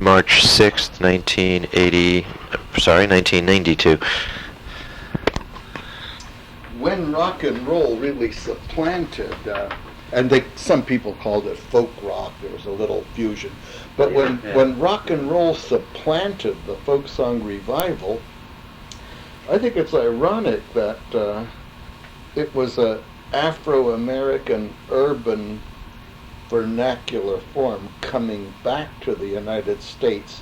March 6th, 1992. When rock and roll really supplanted, and some people called it folk rock, there was a little fusion, but when rock and roll supplanted the folk song revival, I think it's ironic that it was a Afro-American urban vernacular form coming back to the United States,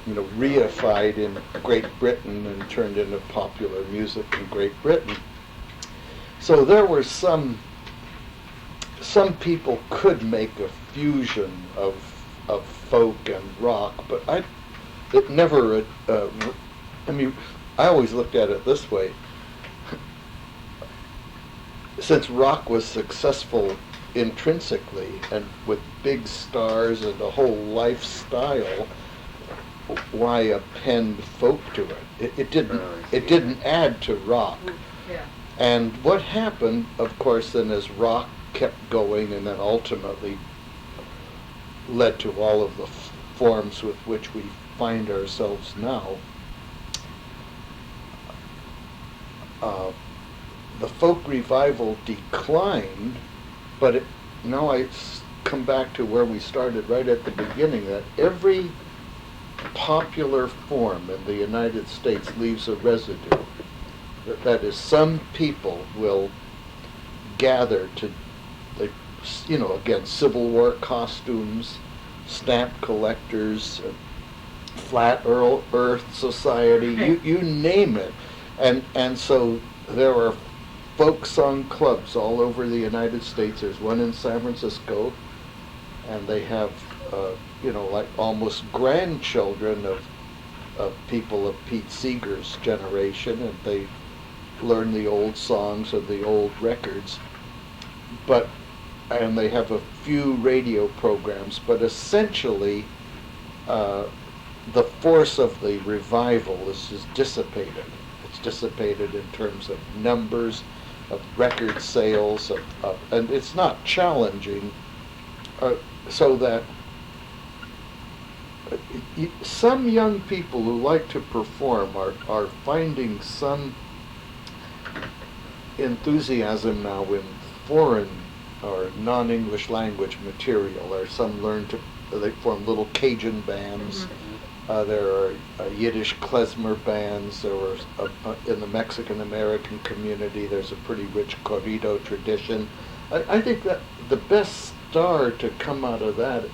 reified in Great Britain and turned into popular music in Great Britain. So there were some people could make a fusion of folk and rock, but it never. I always looked at it this way: since rock was successful intrinsically and with big stars and a whole lifestyle, why append folk to it? It didn't add to rock. Yeah. And what happened, of course, then as rock kept going and then ultimately led to all of the forms with which we find ourselves now, the folk revival declined, but now I come back to where we started right at the beginning, that every popular form in the United States leaves a residue. That is, some people will gather to, again, Civil War costumes, stamp collectors, Flat Earth Society, you name it. And so there are folk song clubs all over the United States. There's one in San Francisco, and they have, like almost grandchildren of people of Pete Seeger's generation, and they learn the old songs of the old records, and they have a few radio programs, but essentially the force of the revival is just dissipated. It's dissipated in terms of numbers, of record sales, and it's not challenging, so that some young people who like to perform are finding some enthusiasm now in foreign or non-English language material, or some they form little Cajun bands. There are Yiddish klezmer bands. There were in the Mexican-American community, there's a pretty rich corrido tradition. I think that the best star to come out of that,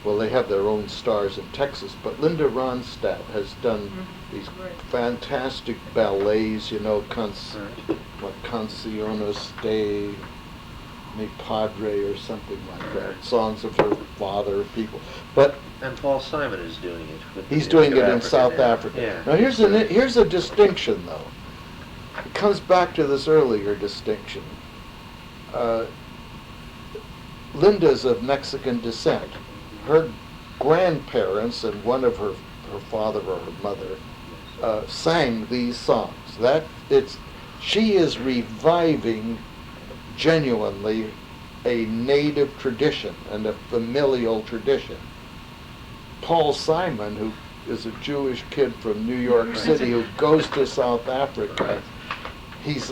well, they have their own stars in Texas, but Linda Ronstadt has done these fantastic ballets, Canciones de Mi Padre or something like that, songs of her father, people. And Paul Simon is doing it. He's doing it in South Africa. Yeah. Now here's a distinction, though. It comes back to this earlier distinction. Linda's of Mexican descent. Her grandparents and one of her father or her mother sang these songs. She is reviving genuinely a native tradition and a familial tradition. Paul Simon, who is a Jewish kid from New York City who goes to South Africa, he's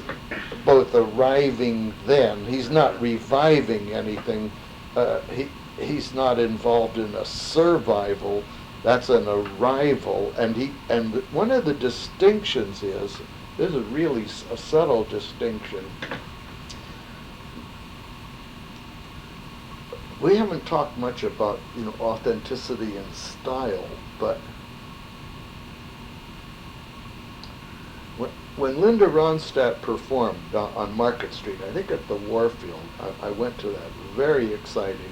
both arriving then, he's not reviving anything, he's not involved in a survival, that's an arrival, and one of the distinctions is, this is really a subtle distinction. We haven't talked much about authenticity and style, but when Linda Ronstadt performed on Market Street, I think at the Warfield, I went to that, very exciting.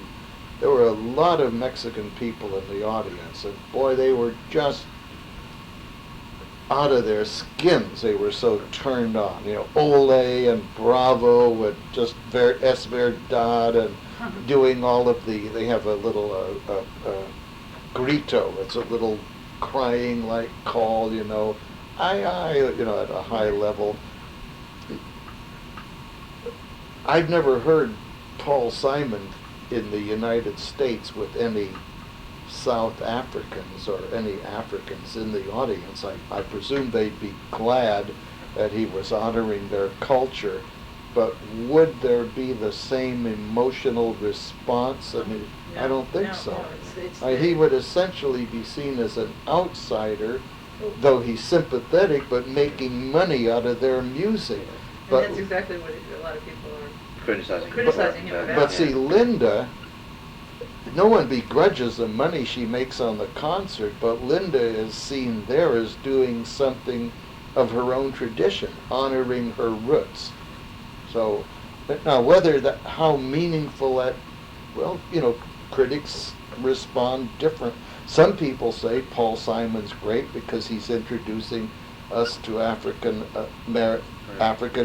There were a lot of Mexican people in the audience, and boy, they were just out of their skins. They were so turned on. Ole and Bravo and just Es Verdad and doing all of they have a little grito. It's a little crying like call, I, at a high level. I've never heard Paul Simon in the United States with any South Africans or any Africans in the audience, I presume they'd be glad that he was honoring their culture, but would there be the same emotional response? I mean, I don't think so. He would essentially be seen as an outsider, though he's sympathetic, but making money out of their music. And But that's exactly what a lot of people are Criticizing him about. But see, Linda, no one begrudges the money she makes on the concert, but Linda is seen there as doing something of her own tradition, honoring her roots. So, now whether that, how meaningful that, well, you know, critics respond different. Some people say Paul Simon's great because he's introducing us to African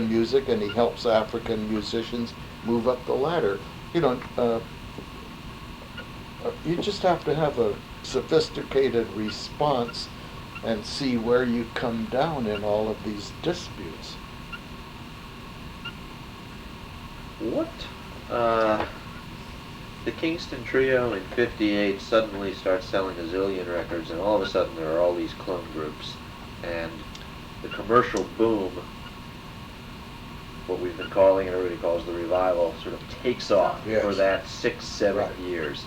music, and he helps African musicians move up the ladder. You know, you just have to have a sophisticated response and see where you come down in all of these disputes. What? The Kingston Trio in '58 suddenly starts selling a zillion records, and all of a sudden there are all these clone groups, and the commercial boom, what we've been calling and everybody calls the revival, sort of takes off Yes. for that 6-7 Right. years.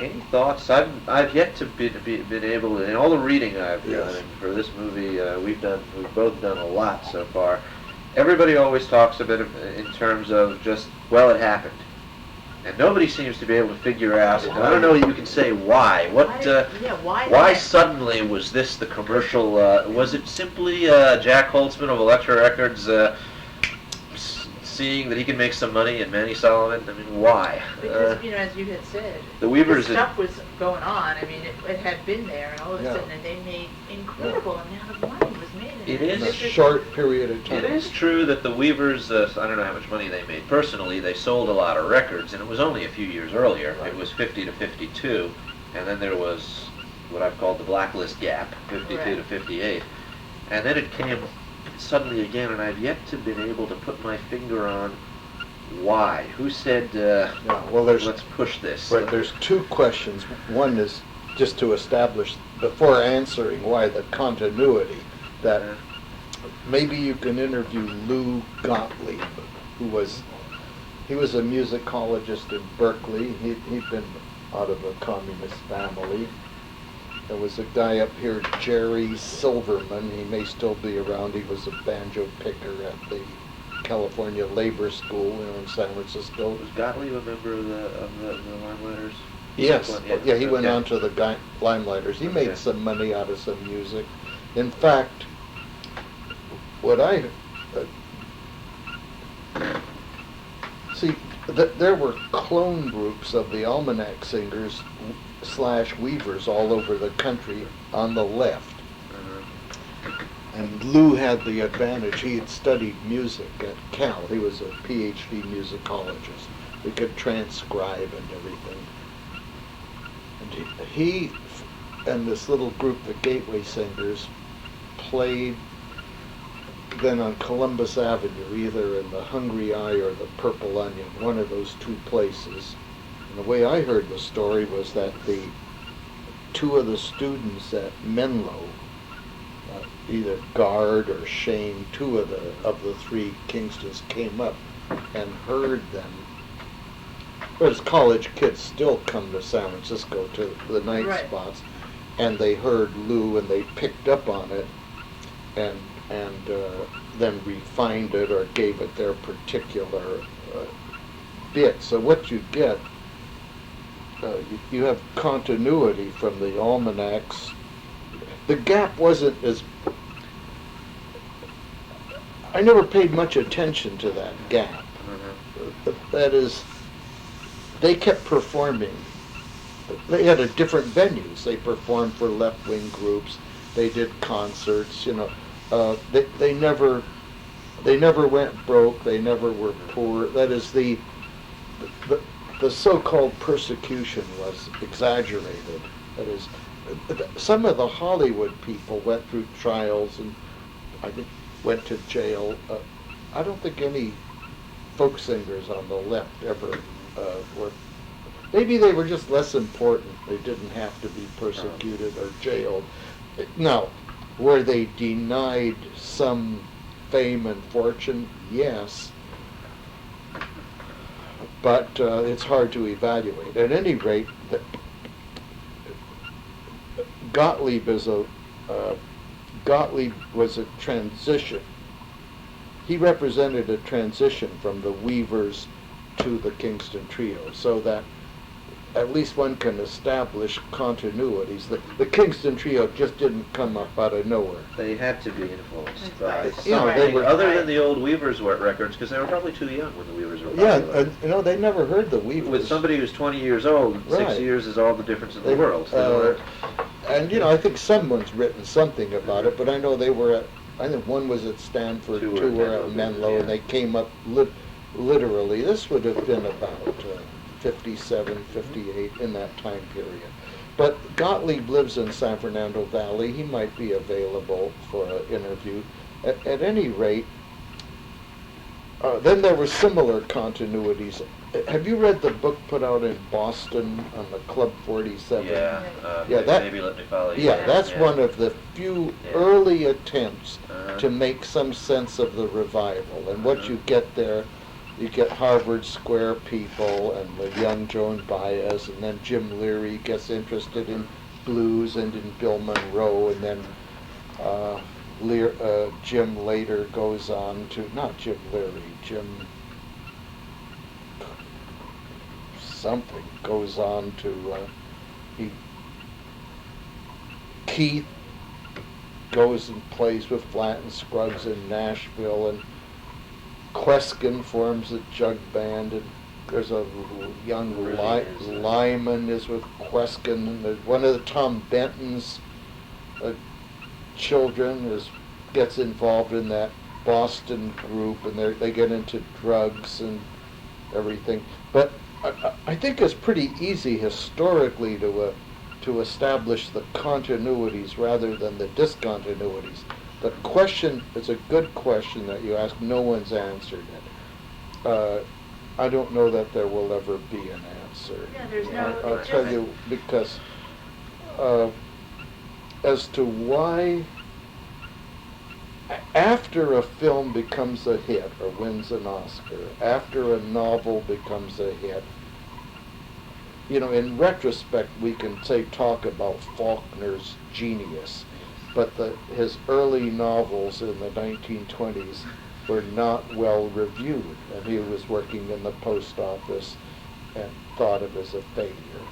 Any thoughts? I've yet to been able to, in all the reading I've Yes. done, and for this movie we've both done a lot so far. Everybody always talks a bit in terms of just, well, it happened. And nobody seems to be able to figure out, and I don't know that you can say why. Why suddenly was this the commercial, was it simply Jack Holtzman of Elektra Records seeing that he could make some money and Manny Solomon? I mean, why? Because, you know, as you had said, the Weavers this stuff was going on. I mean, it had been there, and all of a Yeah. sudden they made incredible amount of money was made. It In a is short period of time. It is true that the Weavers, I don't know how much money they made personally, they sold a lot of records, and it was only a few years earlier. Right. It was 50 to 52, and then there was what I've called the blacklist gap, 52 to Right. 58. And then it came suddenly again, and I've yet to been able to put my finger on why. Who said, Well, let's push this? Right, there's two questions. One is just to establish, before answering why, the continuity, that maybe you can interview Lou Gottlieb, he was a musicologist in Berkeley. He'd been out of a communist family. There was a guy up here, Jerry Silverman. He may still be around. He was a banjo picker at the California Labor School, in San Francisco. Was Gottlieb a member of the Limelighters? Yes, yeah, he went Okay. on to the Limelighters. He made Okay. some money out of some music. In fact, what I see, there were clone groups of the Almanac Singers / Weavers all over the country on the left. And Lou had the advantage. He had studied music at Cal. He was a PhD musicologist. He could transcribe and everything. And he and this little group, the Gateway Singers, played then on Columbus Avenue, either in the Hungry Eye or the Purple Onion, one of those two places. And the way I heard the story was that the two of the students at Menlo, either Guard or Shane, two of the three Kingstons, came up and heard them. But as college kids still come to San Francisco to the night Right. spots, and they heard Lou and they picked up on it and then refined it or gave it their particular bit. So what you get, you have continuity from the almanacs. The gap wasn't as... I never paid much attention to that gap. That is, they kept performing. They had a different venues. They performed for left-wing groups. They did concerts. You know, they never went broke. They never were poor. That is, the so-called persecution was exaggerated. That is, some of the Hollywood people went through trials and I think went to jail. I don't think any folk singers on the left ever were. Maybe they were just less important. They didn't have to be persecuted or jailed. Now, were they denied some fame and fortune? Yes. But it's hard to evaluate. At any rate, Gottlieb was a transition. He represented a transition from the Weavers to the Kingston Trio, so that at least one can establish continuities. The Kingston Trio just didn't come up out of nowhere. They had to be influenced by Right. something You know, they were- other than the old Weavers records, because they were probably too young when the Weavers were Yeah, popular. they never heard the Weavers. With somebody who's 20 years old, 6 Right. years is all the difference in the They- world. They don't And I think someone's written something about it, but I know they were at, I think one was at Stanford, Two were two were at at Menlo, Menlo, and yeah. they came up literally, this would have been about 57, 58, in that time period. But Gottlieb lives in San Fernando Valley. He might be available for an interview. At any rate, then there were similar continuities. Have you read the book put out in Boston on the Club 47? Yeah, Yeah, that- maybe let me follow you. Yeah, that's one of the few Yeah. early attempts Uh-huh. to make some sense of the revival. And what Uh-huh. you get there, you get Harvard Square people and the young Joan Baez, and then Jim Leary gets interested in blues and in Bill Monroe, and then Jim later goes on to, not Jim Leary, Jim something goes on to, Keith goes and plays with Flat and Scruggs in Nashville, and Queskin forms a jug band, and there's a young Lyman is with Queskin, and one of the Tom Benton's children gets involved in that Boston group, and they get into drugs and everything. But I think it's pretty easy historically to establish the continuities rather than the discontinuities. The question is a good question that you ask. No one's answered it. I don't know that there will ever be an answer. Yeah, there's no- I'll tell you, because as to why after a film becomes a hit or wins an Oscar, after a novel becomes a hit, in retrospect we can talk about Faulkner's genius, but his early novels in the 1920s were not well reviewed, and he was working in the post office and thought of as a failure.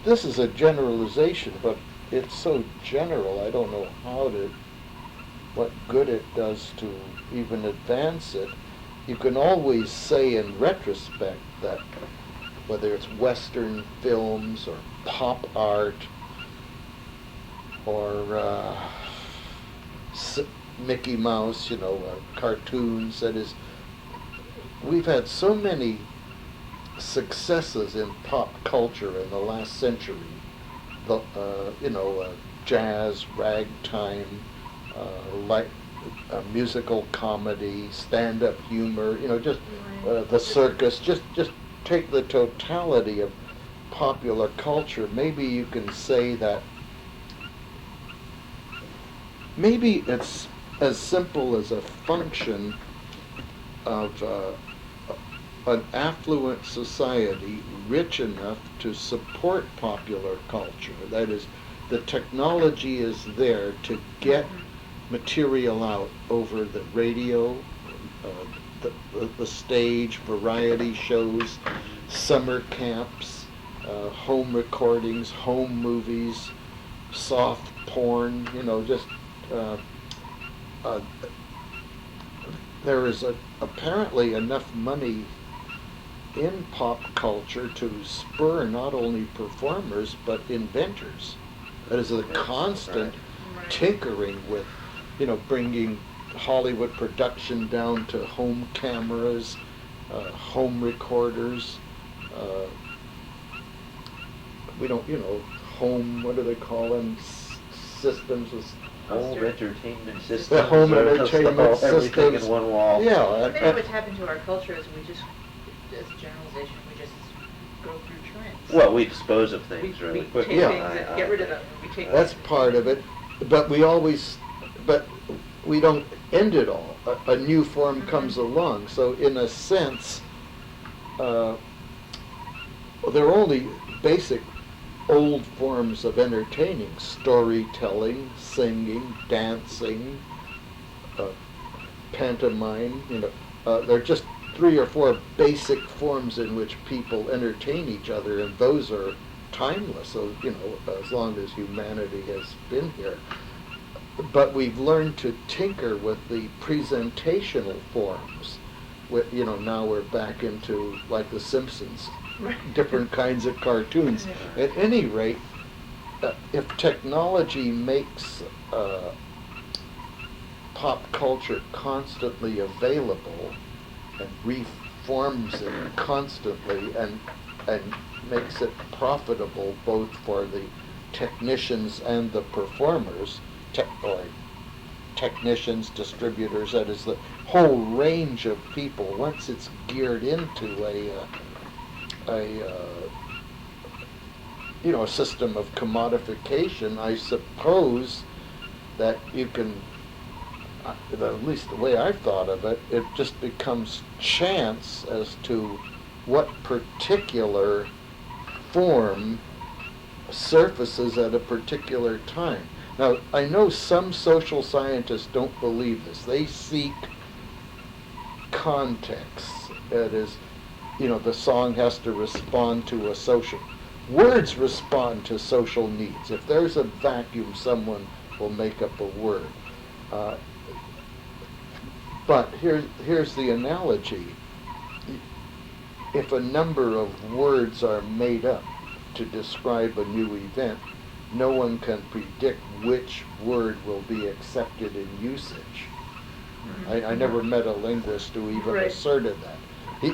This is a generalization, but it's so general, I don't know what good it does to even advance it. You can always say in retrospect that whether it's Western films or pop art or Mickey Mouse, cartoons, that is, we've had so many successes in pop culture in the last century. Jazz, ragtime, musical comedy, stand-up humor, the circus. Just take the totality of popular culture. Maybe you can say that maybe it's as simple as a function of an affluent society rich enough to support popular culture. That is, the technology is there to get material out over the radio, the stage, variety shows, summer camps, home recordings, home movies, soft porn, there is apparently enough money in pop culture to spur not only performers but inventors. That is a constant Right. tinkering with, bringing Hollywood production down to home cameras, home recorders. We don't, home, what do they call them? Systems with Home Sure. entertainment systems. The home or entertainment everything systems. in one wall. Yeah. Well, maybe what's happened to our culture is we just, as a generalization, we just go through trends. Well, we dispose of We things really take quickly. things Yeah. and get rid of them. We take That's things- part of it, but we don't end it all. A new form comes along, so in a sense, there are only basic old forms of entertaining: storytelling, singing, dancing, pantomime. There are just 3 or 4 basic forms in which people entertain each other, and those are timeless. So as long as humanity has been here. But we've learned to tinker with the presentational forms. Now we're back into, like The Simpsons, different kinds of cartoons. At any rate, if technology makes pop culture constantly available and reforms it constantly and makes it profitable both for the technicians and the performers, or technicians, distributors, that is the whole range of people, once it's geared into a system of commodification, I suppose that you can, at least the way I've thought of it, it just becomes chance as to what particular form surfaces at a particular time. Now, I know some social scientists don't believe this. They seek context. That is, the song has to respond to a social. Words respond to social needs. If there's a vacuum, someone will make up a word. But here's the analogy. If a number of words are made up to describe a new event, no one can predict which word will be accepted in usage. I never met a linguist who even Right. asserted that.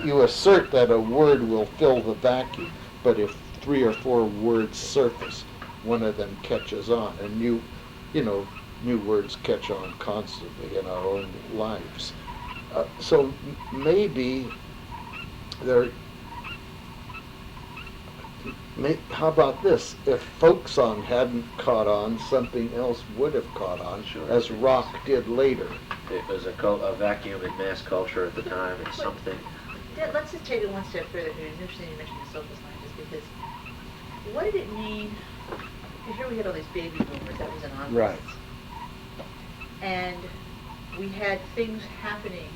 You assert that a word will fill the vacuum, but if 3 or 4 words surface, one of them catches on, and new words catch on constantly in our own lives. So maybe how about this? If folk song hadn't caught on, something else would have caught on, Sure. as rock did later. It was a vacuum in mass culture at the time. It's something. Let's just take it one step further here. It's interesting you mentioned the social scientists, because what did it mean? Because here we had all these baby boomers, that was an onset. Right. And we had things happening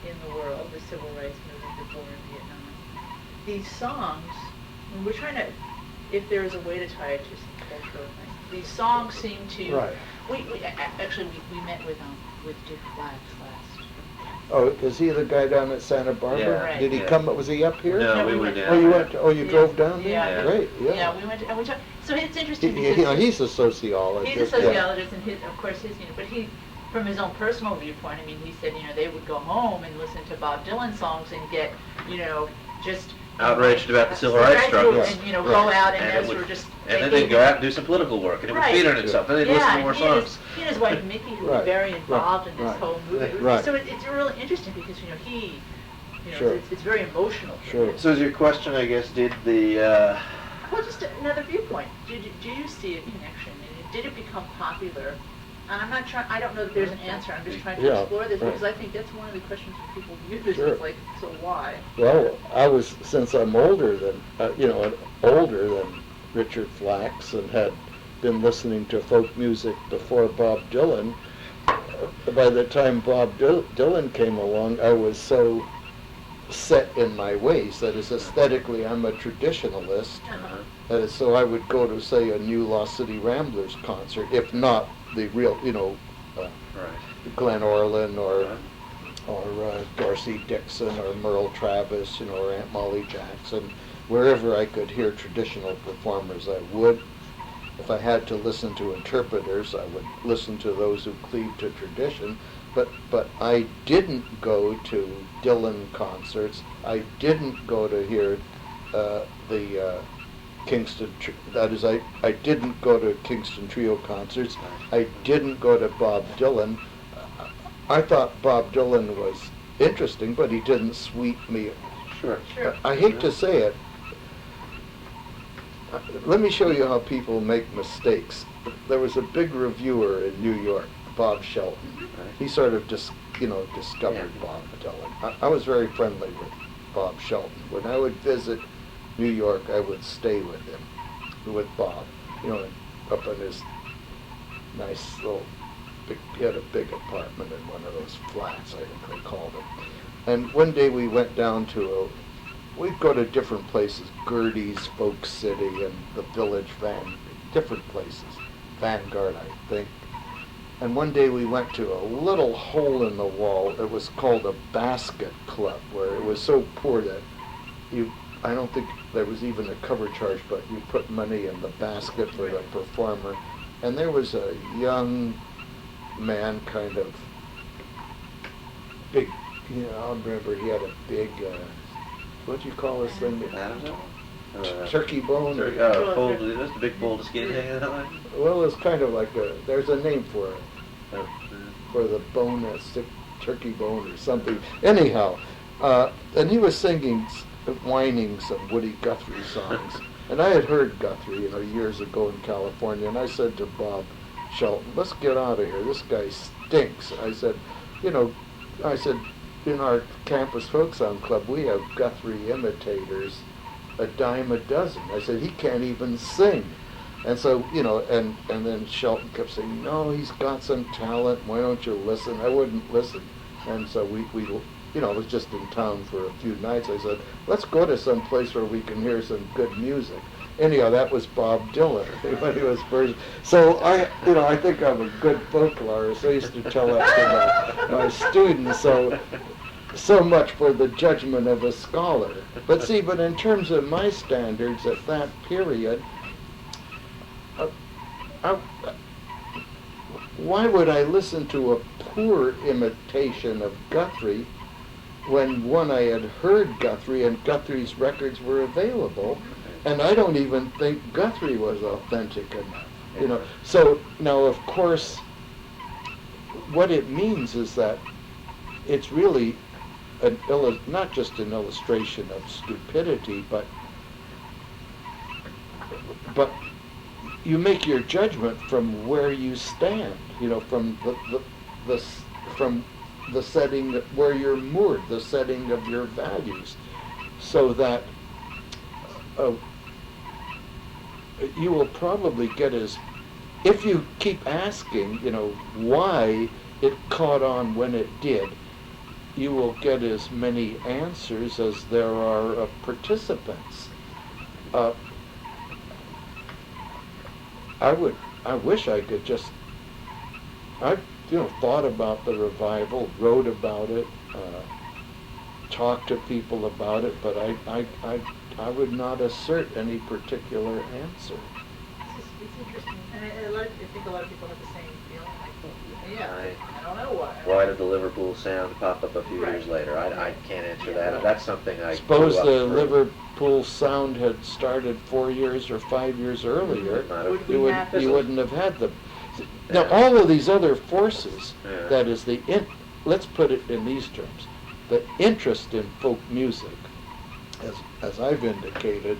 in the world, the civil rights movement before in Vietnam. These songs, when we're trying to, if there is a way to tie it to some cultural thing, these songs seem to. Right. We met with Dick Flax last. Oh, is he the guy down at Santa Barbara? Yeah, Right. Did he yeah. come? Was he up here? No, No, we we went went- down. Oh, you went. Oh, you Yeah. drove down there. Yeah. Great. Yeah. Yeah, we went to, and we talked. So it's interesting He, because he's a sociologist. he's a sociologist, and of course but he, from his own personal viewpoint, I mean, he said, they would go home and listen to Bob Dylan songs and get, just Outraged about the civil rights struggle. and go out and And it those would- were just. And then they they'd go out and do some political work, and it would Right. feed on itself, and they'd listen to more he and songs. he and his wife Mickey, who Right, were very right, involved in this right, whole movement. right. So it's really interesting because he, Sure. it's very emotional. for Sure. him. So is your question, I guess, did the, Well, just another viewpoint. Do you see a connection? And did it become popular? And I don't know that there's an answer. I'm just trying to Yeah, explore this right. because I think that's one of the questions that people use. Sure. It's like, so why? Well, since I'm older than Richard Flax and had been listening to folk music before Bob Dylan, by the time Bob Dylan came along, I was so set in my ways. That is, aesthetically, I'm a traditionalist. Uh-huh. So I would go to, say, a new Lost City Ramblers concert, if not the real, right. Glenn Orlin or Dorsey Dixon or Merle Travis, or Aunt Molly Jackson. Wherever I could hear traditional performers, I would. If I had to listen to interpreters, I would listen to those who cleave to tradition. But I didn't go to Dylan concerts. I didn't go to hear the That is, I didn't go to Kingston Trio concerts. I didn't go to Bob Dylan. I thought Bob Dylan was interesting, but he didn't sweep me. Sure. Sure. I hate to say it. Let me show you how people make mistakes. There was a big reviewer in New York, Bob Shelton. Right. He sort of discovered Yeah. Bob Dylan. I was very friendly with Bob Shelton. When I would visit New York, I would stay with him, with Bob, up in his nice little, he had a big apartment in one of those flats, I think they called them. And one day we went down we'd go to different places, Gertie's, Folk City, and the Village different places, Vanguard, I think. And one day we went to a little hole in the wall. It was called a basket club, where it was so poor that I don't think there was even a cover charge, but you put money in the basket for the performer. And there was a young man, kind of big, I remember he had a big, what do you call this thing? Adam's apple? Turkey bone? That's the big bowl of skin hanging out. Well, it's kind of like there's a name for it, Oh, for the bone, a sick turkey bone or something. Anyhow, and he was whining some Woody Guthrie songs. And I had heard Guthrie, years ago in California, and I said to Bob Shelton, let's get out of here, this guy stinks. I said, in our campus folk song club, we have Guthrie imitators a dime a dozen. I said, he can't even sing. And so, and then Shelton kept saying, no, he's got some talent, why don't you listen? I wouldn't listen. And so we I was just in town for a few nights. I said, let's go to some place where we can hear some good music. Anyhow, that was Bob Dylan when he was first. So I think I'm a good folklorist. I used to tell that to my students. So much for the judgment of a scholar. But in terms of my standards at that period, why would I listen to a poor imitation of Guthrie when I had heard Guthrie and Guthrie's records were available, and I don't even think Guthrie was authentic enough, So now, of course, what it means is that it's really not just an illustration of stupidity, but you make your judgment from where you stand, from the setting where you're moored, the setting of your values, so that you will probably get if you keep asking, why it caught on when it did, you will get as many answers as there are participants. I wish I could I've thought about the revival, wrote about it, talked to people about it, but I would not assert any particular answer. It's interesting, and I think a lot of people have the same feeling. I don't know why. Why did the Liverpool sound pop up a few years later? I can't answer that. That's something I suppose grew up the through. Liverpool sound had started 4 years or 5 years earlier. You wouldn't have had them. Now, all of these other forces, that is let's put it in these terms, the interest in folk music, as I've indicated,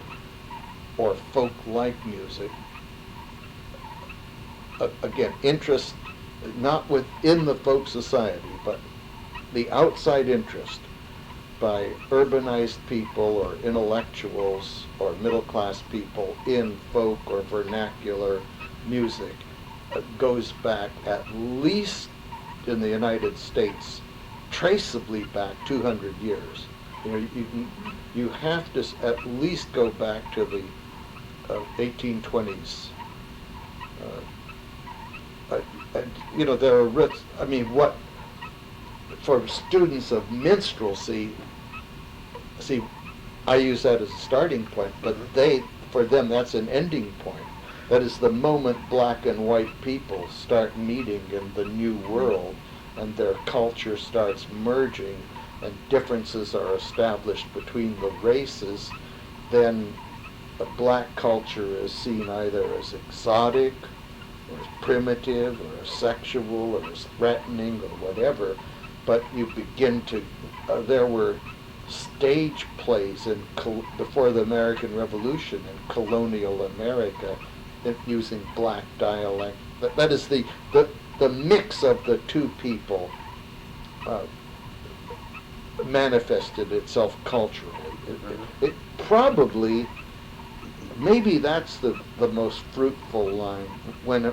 or folk-like music, again, interest not within the folk society, but the outside interest by urbanized people or intellectuals or middle-class people in folk or vernacular music goes back, at least in the United States, traceably back 200 years. You have to at least go back to the 1820s. There are roots. What for students of minstrelsy? See, I use that as a starting point, but for them, that's an ending point. That is the moment black and white people start meeting in the new world, and their culture starts merging, and differences are established between the races. Then black culture is seen either as exotic or as primitive or as sexual or as threatening or whatever, but you begin to, there were stage plays before the American Revolution in colonial America using black dialect. That is the mix of the two people manifested itself culturally. It probably, maybe that's the most fruitful line. When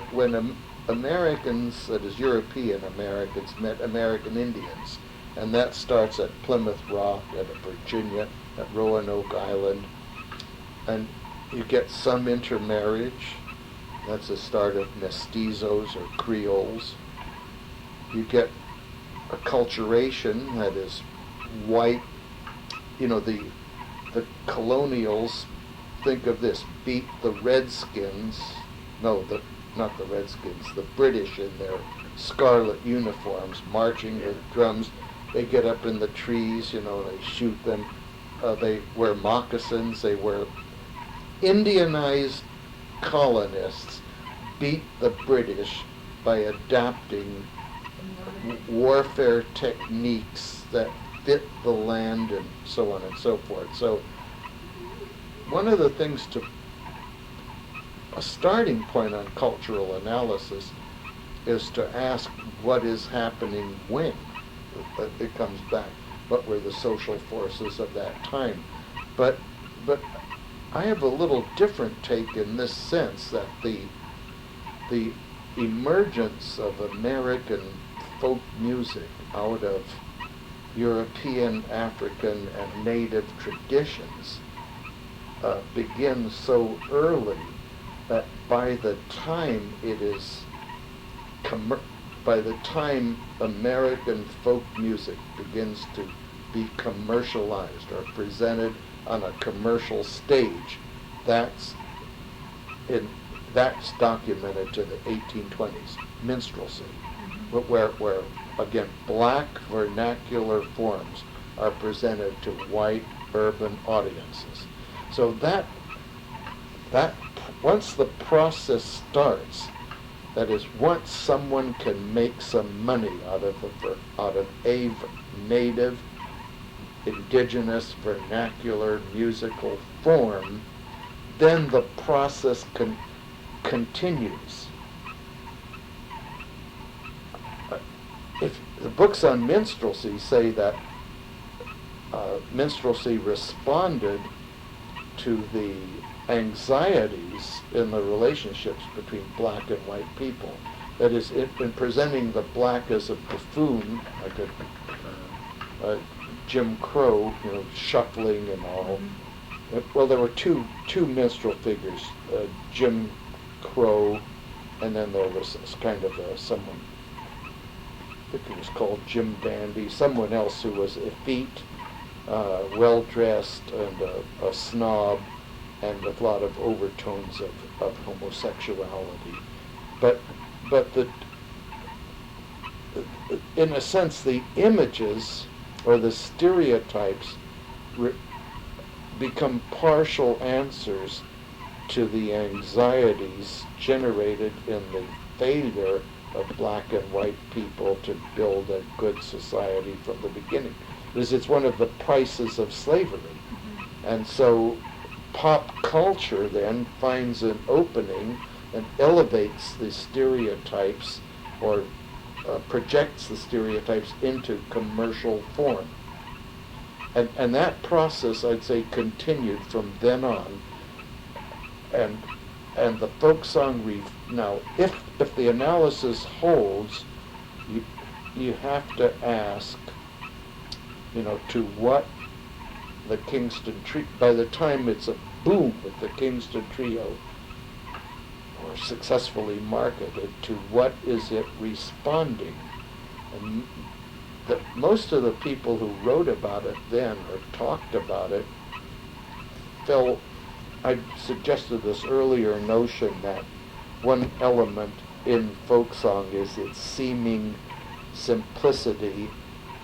Americans, that is European Americans, met American Indians, and that starts at Plymouth Rock, at Virginia, at Roanoke Island, and you get some intermarriage. That's the start of mestizos or Creoles. You get acculturation, that is white, the colonials, think of this, beat the Redskins, not the Redskins, the British in their scarlet uniforms, marching with drums. They get up in the trees, they shoot them. They wear moccasins. They wear Indianized colonists beat the British by adapting warfare techniques that fit the land and so on and so forth. So one of the things a starting point on cultural analysis is to ask what is happening when. It comes back. What were the social forces of that time? But I have a little different take in this sense, that the emergence of American folk music out of European, African, and native traditions begins so early that by the time American folk music begins to be commercialized or presented on a commercial stage, that's documented to the 1820s, minstrelsy, where again, black vernacular forms are presented to white urban audiences. So that once the process starts, that is, once someone can make some money out of a native, indigenous, vernacular musical form, then the process continues. If the books on minstrelsy say that minstrelsy responded to the anxieties in the relationships between black and white people, that is, in presenting the black as a buffoon, like a Jim Crow, shuffling and all. Well, there were two minstrel figures, Jim Crow, and then there was this kind of someone, I think it was called Jim Dandy, someone else who was effete, well-dressed, and a snob, and with a lot of overtones of homosexuality. But in a sense, the images or the stereotypes become partial answers to the anxieties generated in the failure of black and white people to build a good society from the beginning. It's one of the prices of slavery. And so pop culture then finds an opening and elevates the stereotypes or projects the stereotypes into commercial form. And that process, I'd say, continued from then on. And the folk song now, if the analysis holds, you have to ask, to what the Kingston Trio, by the time it's a boom with the Kingston Trio, or successfully marketed, to what is it responding? And most of the people who wrote about it then or talked about it I suggested this earlier notion that one element in folk song is its seeming simplicity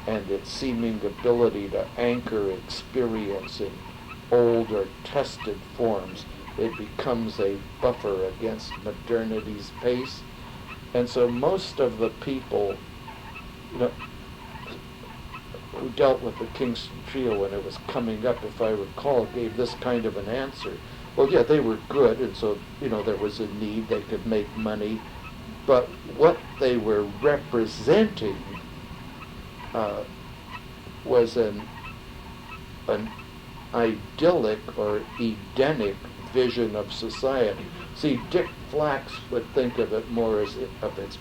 and its seeming ability to anchor experience old or tested forms. It becomes a buffer against modernity's pace. And so most of the people, you know, who dealt with the Kingston Trio when it was coming up, if I recall, gave this kind of an answer. Well, yeah, they were good, and so, you know, there was a need, they could make money, but what they were representing was an idyllic or Edenic vision of society. See, Dick Flax would think of it more as its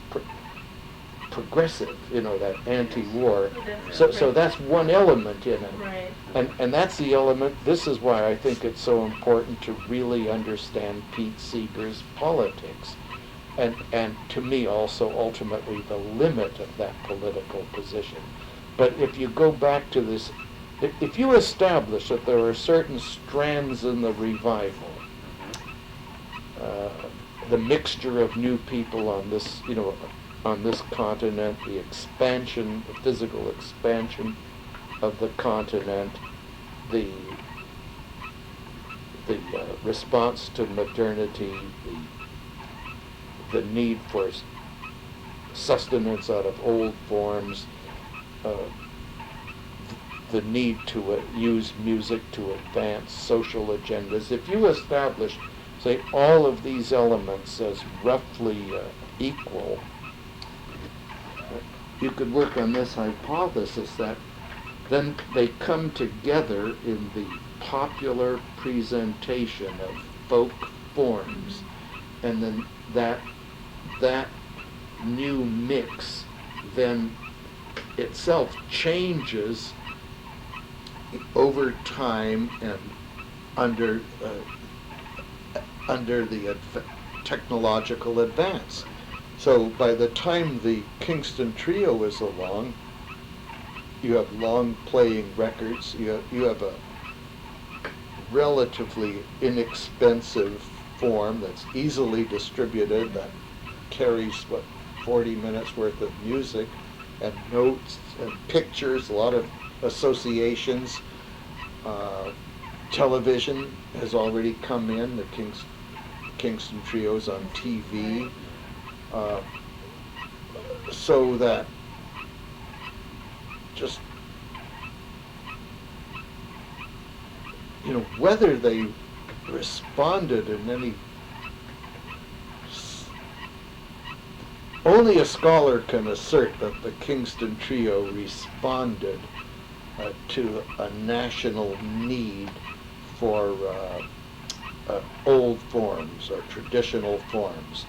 progressive, you know, that anti-war. So that's one element in it. Right. And that's the element, this is why I think it's so important to really understand Pete Seeger's politics. And to me also ultimately the limit of that political position. But if you go back to this, if you establish that there are certain strands in the revival, the mixture of new people on this, you know, on this continent, the expansion, the physical expansion of the continent, the response to modernity, the need for sustenance out of old forms, the need to use music to advance social agendas. If you establish, say, all of these elements as roughly equal, you could work on this hypothesis that then they come together in the popular presentation of folk forms, and then that new mix then itself changes over time and under the technological advance. So by the time the Kingston Trio is along, you have long playing records, you have a relatively inexpensive form that's easily distributed, that carries, 40 minutes worth of music and notes and pictures, a lot of associations. Television has already come in, the Kingston Trio's on TV. So that just, you know, whether they responded in any, only a scholar can assert that the Kingston Trio responded to a national need for old forms or traditional forms.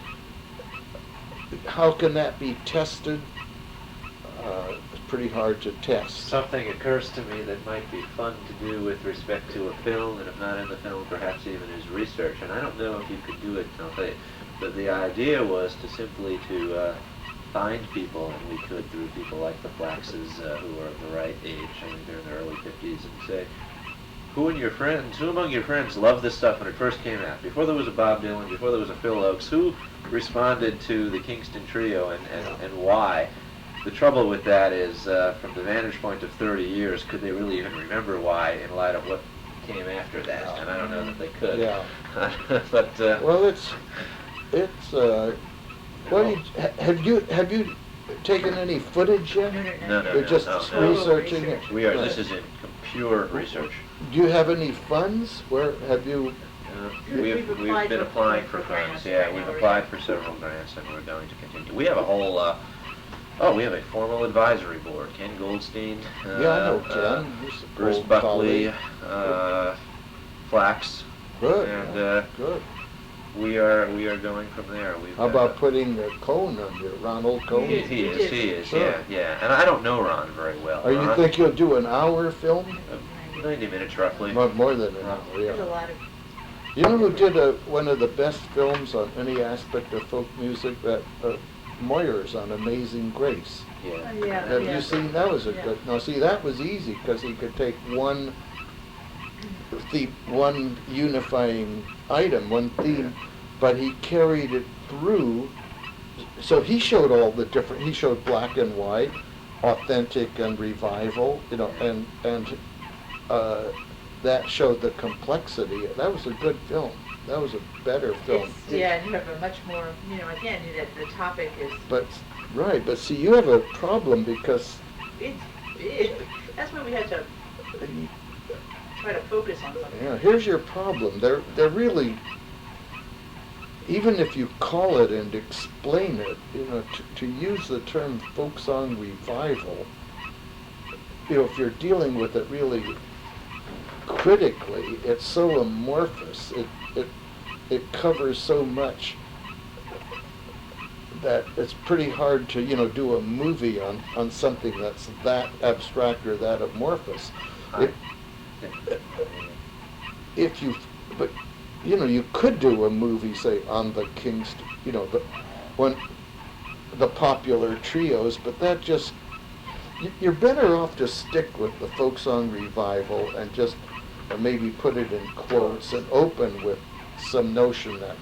How can that be tested? It's pretty hard to test. Something occurs to me that might be fun to do with respect to a film, and if not in the film, perhaps even as research. And I don't know if you could do it, I'll tell you. But the idea was to simply to find people, and we could through people like the Flaxes, who are of the right age, I think they're in their early 50s, and say, who among your friends loved this stuff when it first came out? Before there was a Bob Dylan, before there was a Phil Oakes, who responded to the Kingston Trio and why? The trouble with that is, from the vantage point of 30 years, could they really even remember why in light of what came after that? And I don't know that they could. Yeah. But well, it's what have you taken any footage yet? No, You're just no. researching it. We are. This is in pure research. Do you have any funds? Where have you? We've been applying for funds. Yeah, we've applied for several grants, and we're going to continue. We have a whole. We have a formal advisory board. Ken Goldstein. Yeah, I know Ken. He's a Bruce old Buckley. colleague. Flax. Good. And good. we are going from there. How about putting a Cohn on you, Ronald Cohn? He is. Sure. Yeah. And I don't know Ron very well. Or you think you'll do an hour film? 90 minutes roughly. More than an hour, yeah. There's a lot of. You know who did one of the best films on any aspect of folk music? That Moyers on Amazing Grace. Yeah. Yeah. Have you seen? That was a good. Now see, that was easy because he could take one unifying item, one theme, but he carried it through. So he showed all the different. He showed black and white, authentic and revival. You know, and that showed the complexity. That was a good film. That was a better film. Yeah, and you have a much more, again, the topic is, But, right, but see, you have a problem because it's big. That's why we had to try to focus on something. yeah, here's your problem. They're really, even if you call it and explain it, to use the term folk song revival, if you're dealing with it really critically, it's so amorphous. It covers so much that it's pretty hard to do a movie on something that's that abstract or that amorphous. If you, but you could do a movie, say, on the King's, the popular trios, but that just, you're better off to stick with the folk song revival and just maybe put it in quotes and open with some notion that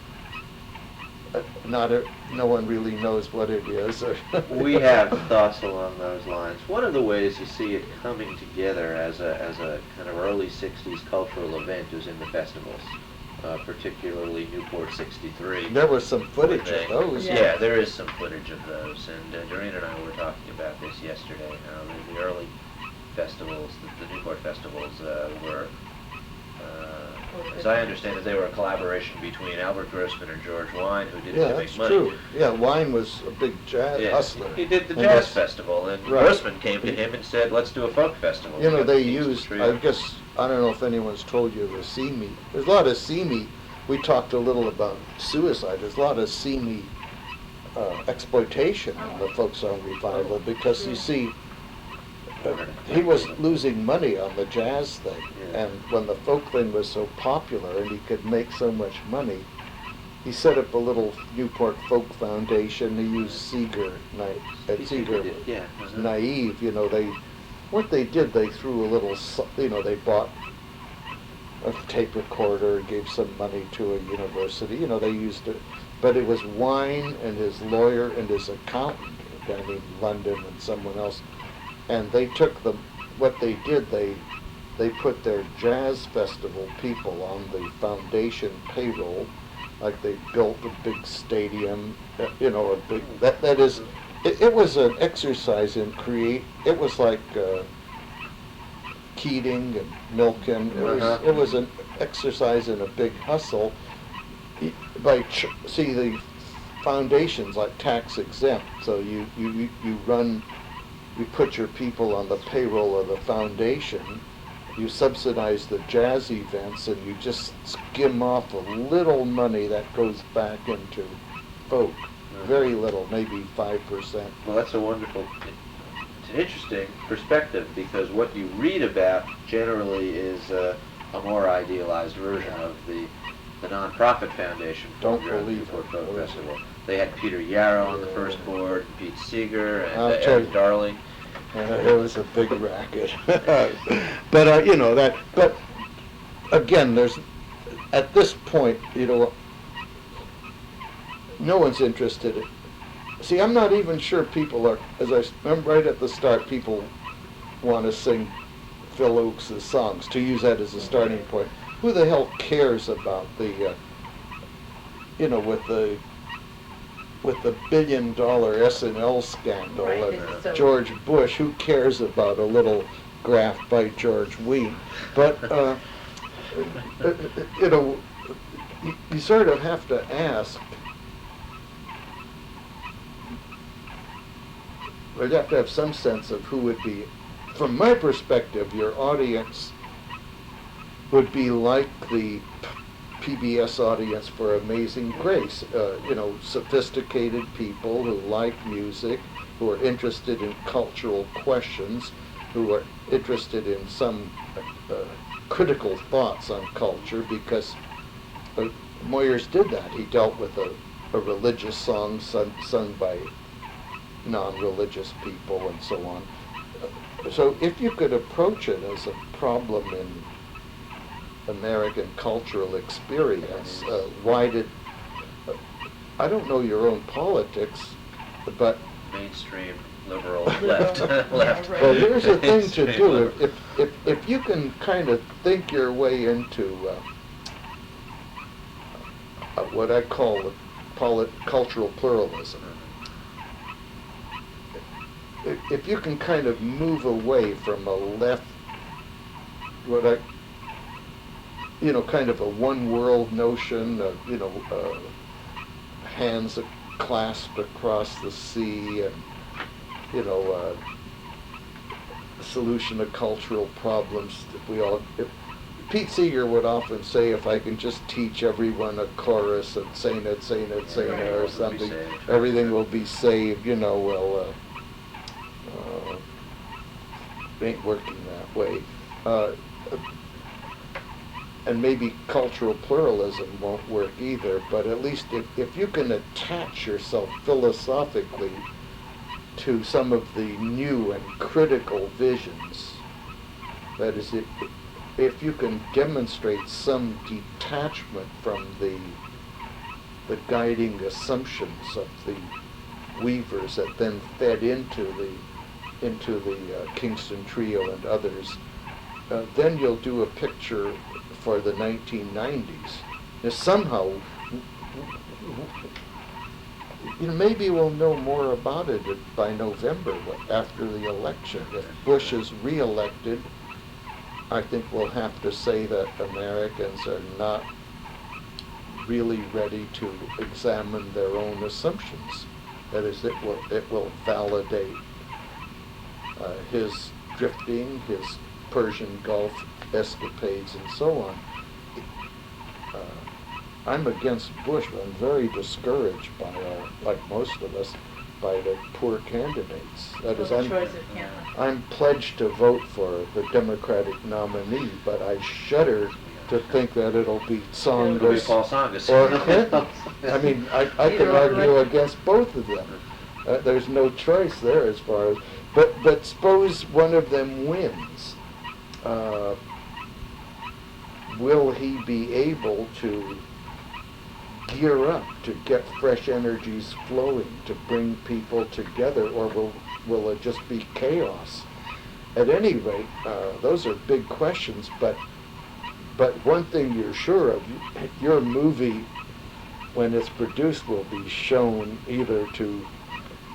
no one really knows what it is. We have thoughts along those lines. One of the ways you see it coming together as a kind of early 60s cultural event is in the festivals, particularly Newport 63. There was some footage of those. Yeah, there is some footage of those, and Doreen and I were talking about this yesterday, how the early festivals, the Newport festivals were, as I understand it, they were a collaboration between Albert Grossman and George Wine, who did it to make that's money. true. Yeah, Wine was a big jazz hustler. He did the And jazz festival, and right. Grossman came to him and said, let's do a folk festival. They used, I guess, I don't know if anyone's told you the seamy. There's a lot of seamy. We talked a little about suicide. There's a lot of seamy exploitation in the folk song revival because you see, he was losing money on the jazz thing, and when the folk thing was so popular and he could make so much money, he set up a little Newport Folk Foundation. He used Seeger, Naive. They threw a little, they bought a tape recorder and gave some money to a university. They used it, but it was Wine and his lawyer and his accountant, a guy named London and someone else. And they took what they did, they put their jazz festival people on the foundation payroll, like they built a big stadium, it was an exercise in it was like Keating and Milken, it was an exercise in a big hustle. See, the foundation's like tax exempt, so you put your people on the payroll of the foundation, you subsidize the jazz events, and you just skim off a little money that goes back into folk. Very little, maybe 5%. Well, that's a wonderful, it's an interesting perspective, because what you read about generally is a more idealized version of the nonprofit foundation. Don't program, believe Newport it. Folk What is Festival. They had Peter Yarrow on the first board, Pete Seeger, and I'll tell Eric you. Darling. It was a big racket. But, but again, there's, at this point, no one's interested in, see, I'm not even sure people are, as I remember right at the start, people want to sing Phil Oakes' songs, to use that as a starting point. Who the hell cares about the, with the $1 billion SNL scandal and George Bush, who cares about a little graph by George Wein? But, you sort of have to ask, or you have to have some sense of who would be, from my perspective, your audience would be like the PBS audience for Amazing Grace, sophisticated people who like music, who are interested in cultural questions, who are interested in some critical thoughts on culture, because Moyers did that. He dealt with a religious song sung by non-religious people and so on. So if you could approach it as a problem in American cultural experience, why did, I don't know your own politics, but Mainstream liberal left. Left. right. Well, here's the thing to Extreme do. liberal. If you can kind of think your way into what I call cultural pluralism, if you can kind of move away from a left, kind of a one world notion, hands clasped across the sea, and solution of cultural problems. Pete Seeger would often say, if I can just teach everyone a chorus and say it, or something, everything will be saved. Well, it ain't working that way. And maybe cultural pluralism won't work either, but at least if you can attach yourself philosophically to some of the new and critical visions, that is, if you can demonstrate some detachment from the guiding assumptions of the weavers that then fed into the Kingston Trio and others, then you'll do a picture for the 1990s. Now, somehow, maybe we'll know more about it by November, after the election. If Bush is re-elected, I think we'll have to say that Americans are not really ready to examine their own assumptions. That is, it will validate his drifting, his Persian Gulf escapades, and so on. I'm against Bush, but I'm very discouraged by like most of us, by the poor candidates. That is, I'm pledged to vote for the Democratic nominee, but I shudder to think that it'll be Tsongas Paul Tsongas. or Clinton. I mean, I can argue against both of them. There's no choice there as far as, but suppose one of them wins. Will he be able to gear up to get fresh energies flowing, to bring people together, or will it just be chaos? At any rate, those are big questions, but one thing you're sure of, your movie, when it's produced, will be shown either to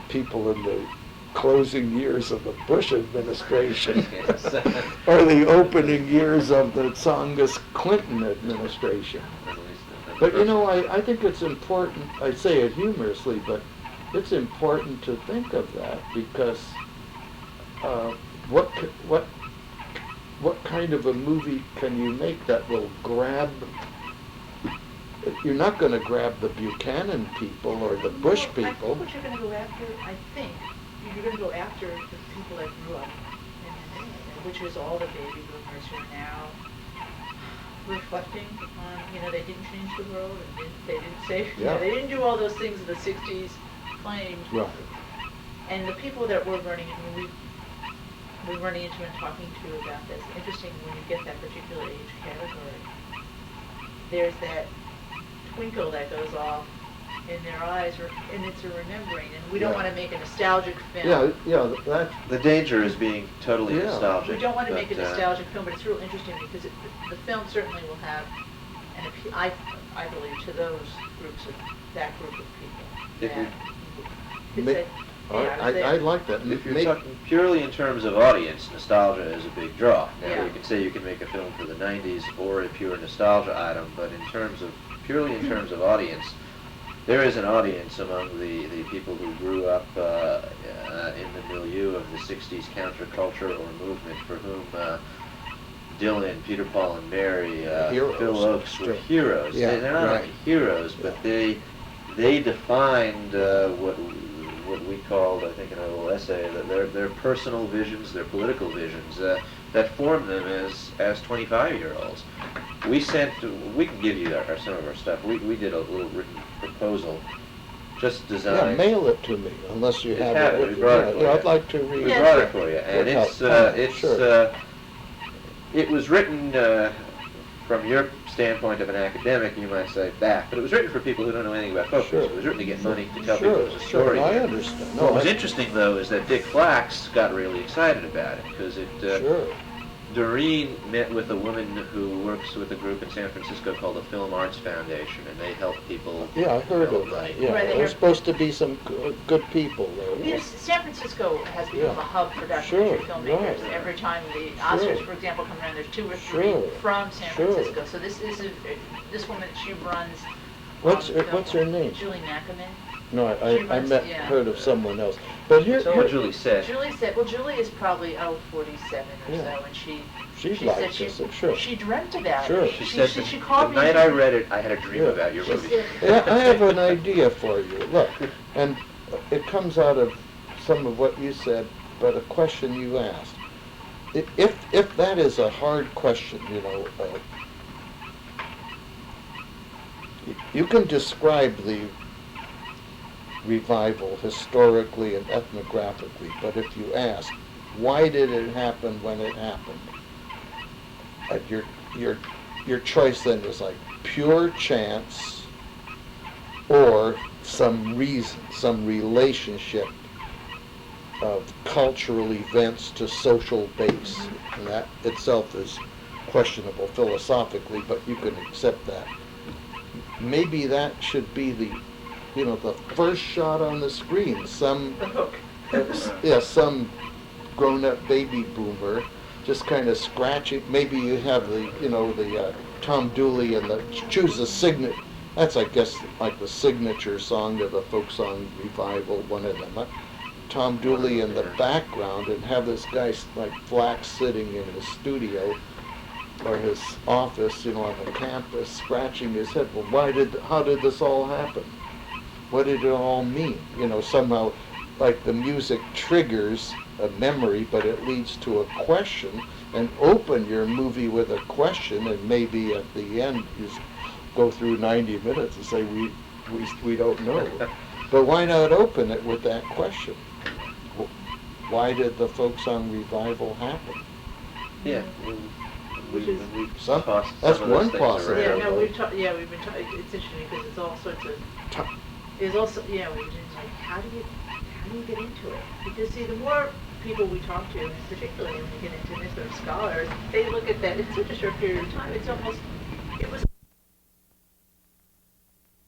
people in the closing years of the Bush administration or the opening years of the Tsongas Clinton administration. But I think it's important, I say it humorously, but it's important to think of that, because what kind of a movie can you make that will grab? You're not going to grab the Buchanan people or the Bush people. I think what you're going to go after, you're going to go after the people that grew up which is all the baby boomers who are now reflecting on, they didn't change the world, and they didn't say, they didn't do all those things that the 60s claimed. Right. And the people that we're running into and talking to about this, interesting when you get that particular age category, there's that twinkle that goes off in their eyes, and it's a remembering, and we don't want to make a nostalgic film. That's... The danger is being totally nostalgic. We don't want to make a nostalgic film, but it's real interesting because the film certainly will have an appeal, I believe, to those that group of people. I like that. If you're talking purely in terms of audience, nostalgia is a big draw. Now, you can say you can make a film for the 90s or a pure nostalgia item, but purely in terms of audience, there is an audience among the people who grew up in the milieu of the 60s counterculture or movement for whom Dylan, Peter, Paul, and Mary, Phil Oakes were heroes. Yeah, they're not only heroes, but they defined what we called, I think in a little essay, that their personal visions, their political visions, that formed them as 25-year-olds. We can give you some of our stuff. We did a little written proposal, just designed. Yeah, mail it to me, unless you have it. We brought it for you. I'd like to read it. We brought it for you, and it was written from your standpoint of an academic, you might say that, but it was written for people who don't know anything about folk Sure. music. It was written to get money to tell Sure, people it was a sure, story. I understand. No, What was I- interesting, though, is that Dick Flax got really excited about it, because Sure. Doreen met with a woman who works with a group in San Francisco called the Film Arts Foundation, and they help people. Yeah, I heard develop of that, money. yeah. Right, they There's have- supposed to be some good people there. Yes, San Francisco has become Yeah. a hub for documentary Sure, filmmakers. right. Every time the Oscars, Sure. for example, come around, there's 2 or 3 Sure. from San Sure. Francisco. So this is this woman, she runs. What's film- her name? Julie Nackerman. No, She I runs- met, yeah. heard of someone else. But here, That's what Julie said. Julie said, well, Julie is probably 47 or Yeah. so, and she She said likes she, this, sure. she dreamt about Sure. it. She said she the called me. night and I she- read it, I had a dream Yeah. about your She movie. said- Yeah, I have an idea for you. Look, and it comes out of some of what you said, but a question you asked. If that is a hard question, you can describe the revival historically and ethnographically, but if you ask, why did it happen when it happened? Your choice then is like pure chance or some reason, some relationship of cultural events to social base. And that itself is questionable philosophically, but you can accept that. Maybe that should be the first shot on the screen. Some The hook. some grown-up baby boomer just kind of scratching. Maybe you have the Tom Dooley and the choose a signature. That's, I guess, like the signature song to the folk song revival. One of them. Tom Dooley in the background, and have this guy like Flax sitting in his studio or his office, on the campus, scratching his head. Well, how did this all happen? What did it all mean? Somehow, like the music triggers a memory, but it leads to a question, and open your movie with a question, and maybe at the end you go through 90 minutes and say, we don't know. But why not open it with that question? Why did the folk song revival happen? Yeah. Which is- That's one possibility. Yeah, Yeah, no, we've been talking, it's interesting because it's all sorts of, there's also, we've been like, how do you get into it? Because see, the more people we talk to, and particularly when we get into this sort of scholars, they look at that, it's such a short period of time, it's almost